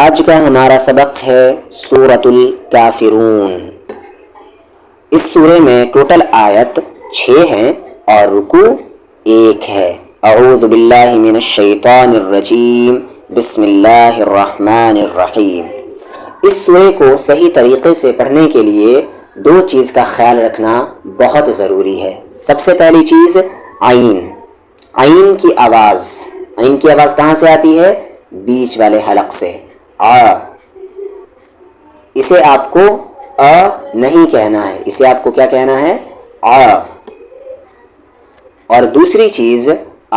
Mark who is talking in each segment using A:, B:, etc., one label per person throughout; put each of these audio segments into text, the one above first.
A: آج کا ہمارا سبق ہے سورۃ الکافرون۔ اس سورے میں ٹوٹل آیت 6 ہیں اور رکوع 1 ہے۔ اعوذ باللہ من الشیطان الرجیم، بسم اللہ الرحمن الرحیم۔ اس سورے کو صحیح طریقے سے پڑھنے کے لیے 2 چیز کا خیال رکھنا بہت ضروری ہے۔ سب سے پہلی چیز عین کی آواز کہاں سے آتی ہے؟ بیچ والے حلق سے۔ اسے آپ کو نہیں کہنا ہے، اسے آپ کو کیا کہنا ہے؟ اور دوسری چیز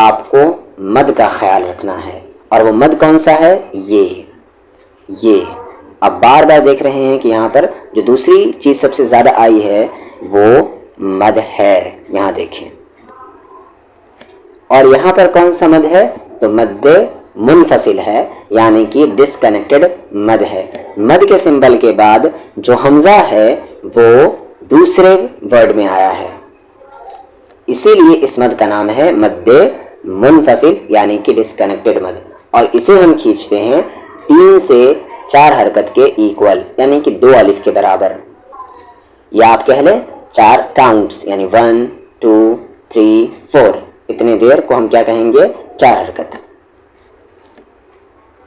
A: آپ کو مد کا خیال رکھنا ہے، اور وہ مد کون سا ہے؟ یہ اب بار بار دیکھ رہے ہیں کہ یہاں پر جو دوسری چیز سب سے زیادہ آئی ہے وہ مد ہے، یہاں دیکھیں۔ اور یہاں پر کون سا مد ہے؟ تو مد منفصل ہے، یعنی کہ ڈسکنیکٹڈ مد ہے۔ مد کے سمبل کے بعد جو حمزہ ہے وہ دوسرے ورڈ میں آیا ہے، اسی لیے اس مد کا نام ہے مد منفصل، یعنی کہ ڈسکنیکٹڈ مد۔ اور اسے ہم کھینچتے ہیں 3 سے 4 حرکت کے ایکول، یعنی کہ 2 الف کے برابر، یا آپ کہہ لیں 4 کاؤنٹس، یعنی 1 2 3 4، اتنے دیر کو ہم کیا کہیں گے؟ 4 حرکت۔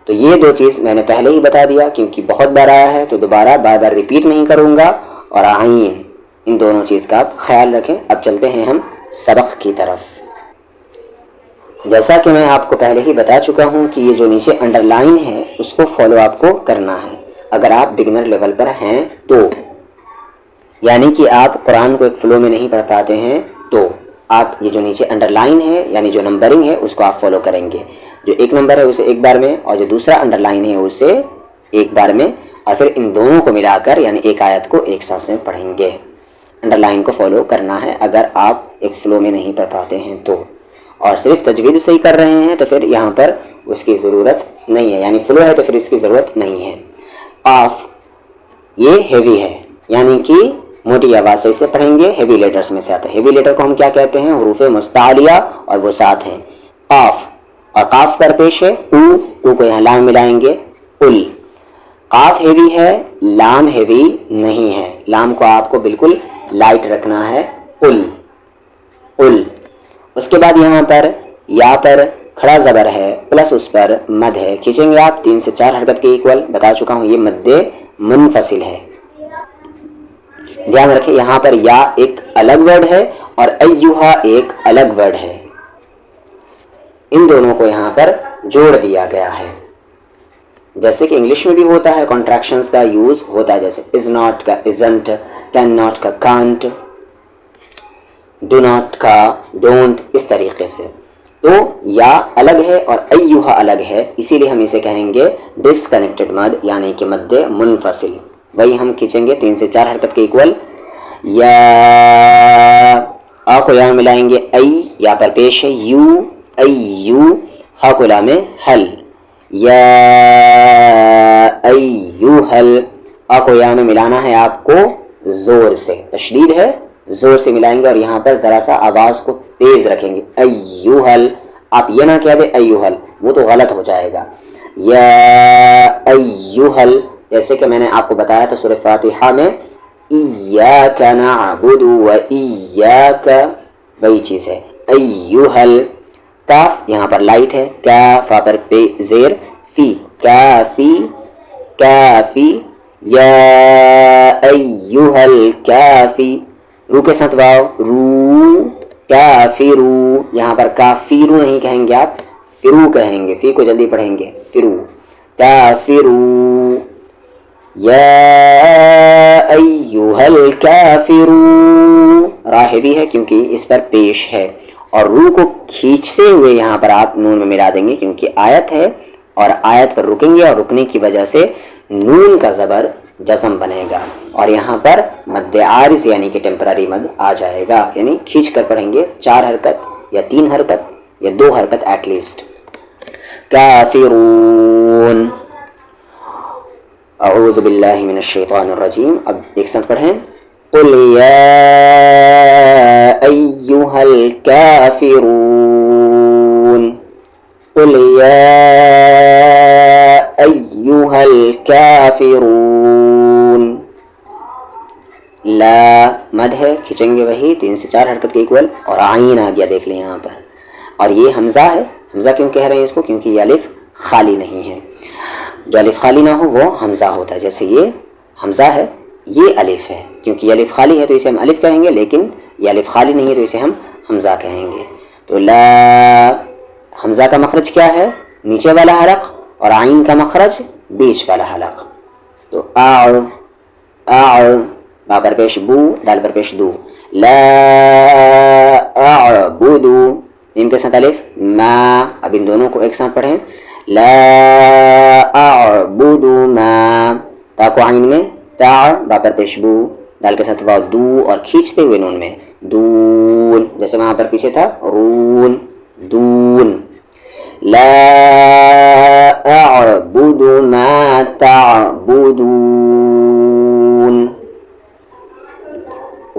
A: تو یہ 2 چیز میں نے پہلے ہی بتا دیا کیونکہ بہت بار آیا ہے، تو دوبارہ بار بار ریپیٹ نہیں کروں گا۔ اور عین، ان دونوں چیز کا آپ خیال رکھیں۔ اب چلتے ہیں ہم سبق کی طرف۔ جیسا کہ میں آپ کو پہلے ہی بتا چکا ہوں کہ یہ جو نیچے انڈر لائن ہے اس کو فالو آپ کو کرنا ہے اگر آپ بگنر لیول پر ہیں تو، یعنی کہ آپ قرآن کو ایک فلو میں نہیں پڑھ پاتے ہیں تو آپ یہ جو نیچے انڈر لائن ہے یعنی جو نمبرنگ ہے اس کو آپ فالو کریں گے۔ جو 1 نمبر ہے اسے 1 بار میں، اور جو دوسرا انڈر لائن ہے اسے 1 بار میں، اور پھر ان دونوں کو ملا کر یعنی ایک آیت کو ایک سانس میں پڑھیں گے۔ انڈر لائن کو فالو کرنا ہے اگر آپ ایک فلو میں نہیں پڑھ پاتے ہیں تو، اور صرف تجوید صحیح کر رہے ہیں تو پھر یہاں پر اس کی ضرورت نہیں ہے، یعنی فلو ہے تو پھر اس کی ضرورت نہیں ہے۔ قاف یہ ہیوی ہے، یعنی کہ موٹی آواز سے اسے پڑھیں گے، ہیوی لیٹرز میں سے آتا ہے۔ ہیوی لیٹر کو ہم کیا کہتے ہیں؟ حروف مستعلیہ، اور وہ 7 ہیں۔ قاف، اور قاف پر پیش ہے تو کو یہاں لام ملائیں گے، قل۔ قاف ہیوی ہے، لام ہیوی نہیں ہے، لام کو آپ کو بالکل لائٹ رکھنا ہے، قل۔ اس کے بعد یہاں پر یا پر کھڑا زبر ہے پلس اس پر مد ہے، کھینچیں گے آپ 3 سے 4 حرکت کے ایکول۔ بتا چکا ہوں یہ مد منفصل ہے۔ دھیان رکھیں یہاں پر یا ایک الگ ورڈ ہے اور ایہا ایک الگ ورڈ ہے، ان دونوں کو یہاں پر جوڑ دیا گیا ہے۔ جیسے کہ انگلش میں بھی ہوتا ہے، کانٹریکشنز کا یوز ہوتا ہے، جیسے از ناٹ کا ازنٹ، کین ناٹ کا کانٹ، ڈو ناٹ کا ڈونٹ، اس طریقے سے۔ تو یا الگ ہے اور ایہا الگ ہے، اسی لیے ہم اسے کہیں گے ڈسکنیکٹڈ مد، یعنی کہ مد منفصل۔ وہی ہم کھینچیں گے 3 سے 4 حرکت کے ایکول۔ یا آ کو یا ملائیں گے، یا پر پیش ہے یو، ایو، ہا کو لا میں حل، یا ایوہل۔ آ کو یا میں ملانا ہے آپ کو زور سے، تشدید ہے، زور سے ملائیں گے، اور یہاں پر ذرا سا آواز کو تیز رکھیں گے، ایوہل۔ آپ یہ نہ کہہ دیں ایوہل، وہ تو غلط ہو جائے گا۔ یا ایوہل، جیسے کہ میں نے آپ کو بتایا تھا سورہ فاتحہ میں ایاک نعبد و ایاک، وہی چیز ہے، ایوہل۔ کاف یہاں پر لائٹ ہے، کاف پر زیر، فی، کافی کافی، یا ایوہل کافی۔ رو کے ساتھ واو، رو، کافرو، یہاں پر کافیرو نہیں کہیں گے آپ، فرو کہیں گے، فی کو جلدی پڑھیں گے، فرو، کافرو، یا ایوہل کافرو۔ را ہیوی ہے کیونکہ اس پر پیش ہے، اور رو کو کھینچتے ہوئے یہاں پر آپ نون میں ملا دیں گے کیونکہ آیت ہے، اور آیت پر رکیں گے، اور رکنے کی وجہ سے نون کا زبر جزم بنے گا، اور یہاں پر مد عارض یعنی کہ ٹیمپرری مد آ جائے گا، یعنی کھینچ کر پڑھیں گے 4 حرکت یا 3 حرکت یا 2 حرکت ایٹ لیسٹ۔ کافرون۔ اعوذ باللہ من الشیطان الرجیم۔ اب ایک ساتھ پڑھیں، قل یا ایہا الکافرون، قل یا أيها الكافرون. لا مد ہے, کھینچیں گے وہی 3 سے 4 حرکت کے ایکول, اور عین آ گیا دیکھ لیں یہاں پر. اور یہ حمزہ ہے. حمزہ کیوں کہہ رہے ہیں اس کو؟ کیونکہ یہ الف خالی نہیں ہے. جو الف خالی نہ ہو وہ حمزہ ہوتا ہے. جیسے یہ حمزہ ہے, یہ الف ہے, کیونکہ یہ الف خالی ہے تو اسے ہم الف کہیں گے, لیکن یہ الف خالی نہیں ہے تو اسے ہم حمزہ کہیں گے. تو لا حمزہ کا مخرج کیا ہے؟ نیچے والا حلق, اور عین کا مخرج بیچ والا حلق. تو با پر پیش بو, دال پر پیش دو. لا اعبد, میم کے ساتھ الف ما. اب ان دونوں کو ایک ساتھ پڑھیں. لا اعبد ما, تا کو عین میں تا, با پر پیش بو, دال کے ساتھ واو دو, اور کھینچتے ہوئے نون میں دون, جیسے وہاں پر پیچھے تھا رون دون. لا اعبد ما تعبدون.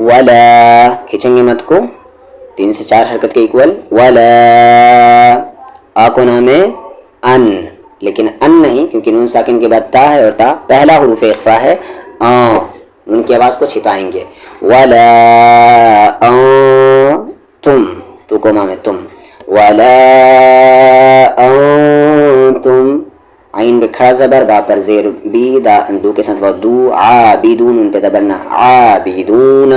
A: ولا کھینچیں گے مت کو 3 سے 4 حرکت کے ایکول. ولا آ کو نام ہے ان, لیکن ان نہیں, کیونکہ نون ساکن کے بعد تا ہے, اور تا پہلا حروف اخفا ہے. ان کی آواز کو چھپائیں گے. ولا انتم, تو کو مام ہے تم. ولا انتم, عین پہ کھڑا زبر, با پر زیر بی, دا دو کے ساتھ دو, عابدون, ان پہ زبرنا عابدون.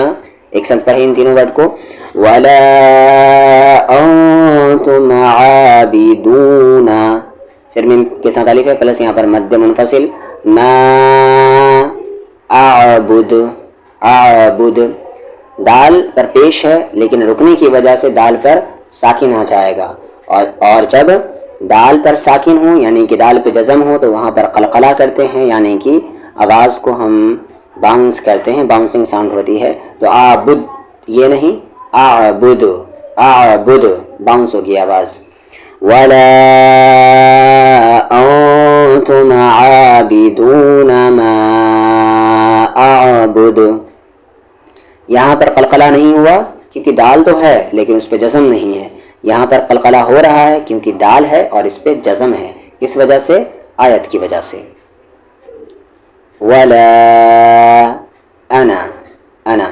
A: ایک ساتھ پڑھیں ان تینوں ورڈ کو. ولا انتم عابدون, پھر میم کے ساتھ الف ہے پلس یہاں پر مد منفصل. ما اعبد, اعبد دال پر پیش ہے, لیکن رکنے کی وجہ سے دال پر ساکن آ جائے گا. اور جب دال پر ساکن ہو یعنی کہ دال پہ جزم ہو تو وہاں پر قلقلہ کرتے ہیں, یعنی کہ آواز کو ہم باؤنس کرتے ہیں, باؤنسنگ ساؤنڈ ہوتی ہے. تو آبد یہ نہیں, اعبد, اعبد باؤنس ہوگی آواز. ولا انتم عابدون ما اعبد, یہاں پر قلقلہ نہیں ہوا کیونکہ دال تو ہے لیکن اس پہ جزم نہیں ہے. یہاں پر قلقلہ ہو رہا ہے کیونکہ دال ہے اور اس پہ جزم ہے. اس وجہ سے, آیت کی وجہ سے. ولا انا, انا,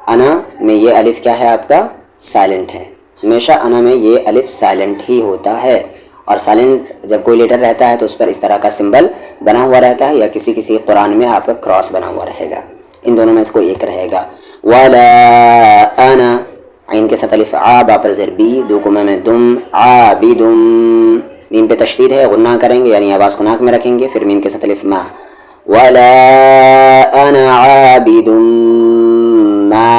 A: انا میں یہ الف کیا ہے آپ کا؟ سائلنٹ ہے. ہمیشہ انا میں یہ الف سائلنٹ ہی ہوتا ہے, اور سائلنٹ جب کوئی لیٹر رہتا ہے تو اس پر اس طرح کا سمبل بنا ہوا رہتا ہے, یا کسی قرآن میں آپ کا کراس بنا ہوا رہے گا. ان دونوں میں اس کو ایک رہے گا. ولا انا, عین کے ساتھ الف آ, با پر زیر بی, دو کو میں دم, عابدم, میم پہ تشدید ہے, غنہ کریں گے یعنی آواز کو ناک میں رکھیں گے. پھر میم کے ساتھ الف ما. ولا انا عابد ما,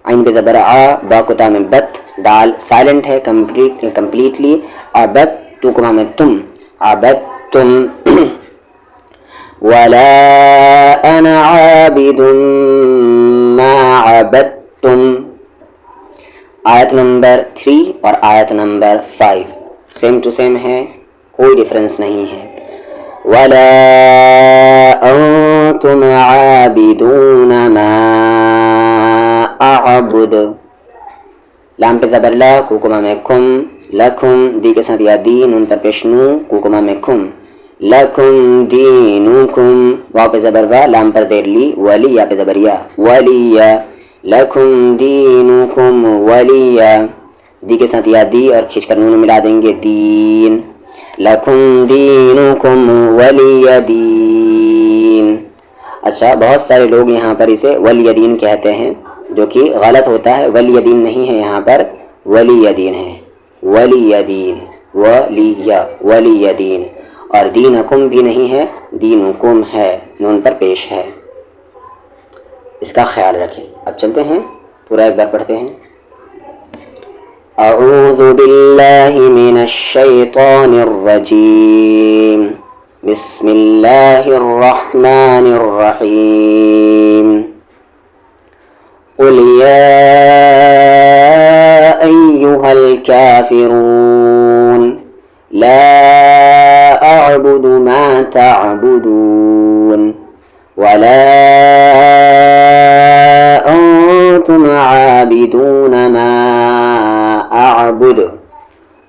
A: عین پہ زبر آ, با کو تا میں بت, دال سائلنٹ ہے کمپلیٹلی, اور بت تو کو میں تم, عابدتم. ولا انا عابد ما عبدتم. آیت نمبر 3 اور آیت نمبر 5 سیم ٹو سیم ہے, کوئی ڈفرنس نہیں ہے. ولا انتم عابدون ما اعبد, لام پہ زبر لا, کو کو میں کم, لکم, دی کے ساتھ یا دین, ان پر پیشنو, کو کو میں کم, لکم دینکم, واو پہ زبر وا, لام پر دیر لی, ولی, یا پہ زبر یا, ولی, لکم دینکم ولی, دی کے ساتھ یا دی اور کھینچ کر نون ملا دیں گے, دین, لکم دینکم ولی دین. اچھا, بہت سارے لوگ یہاں پر اسے ولی دین کہتے ہیں, جو کہ غلط ہوتا ہے. ولی دین نہیں ہے یہاں پر, ولی دین ہے, ولی دین, ولی دین. اور دینکم بھی نہیں ہے, دینکم ہے, نون پر پیش ہے. اس کا خیال رکھیں. اب چلتے ہیں, پورا ایک بار پڑھتے ہیں. اعوذ باللہ من الشیطان الرجیم, بسم اللہ الرحمن الرحیم. قل یا ایہا الکافرون لا اعبد ما تعبدون ولا انتم عابدون ما اعبد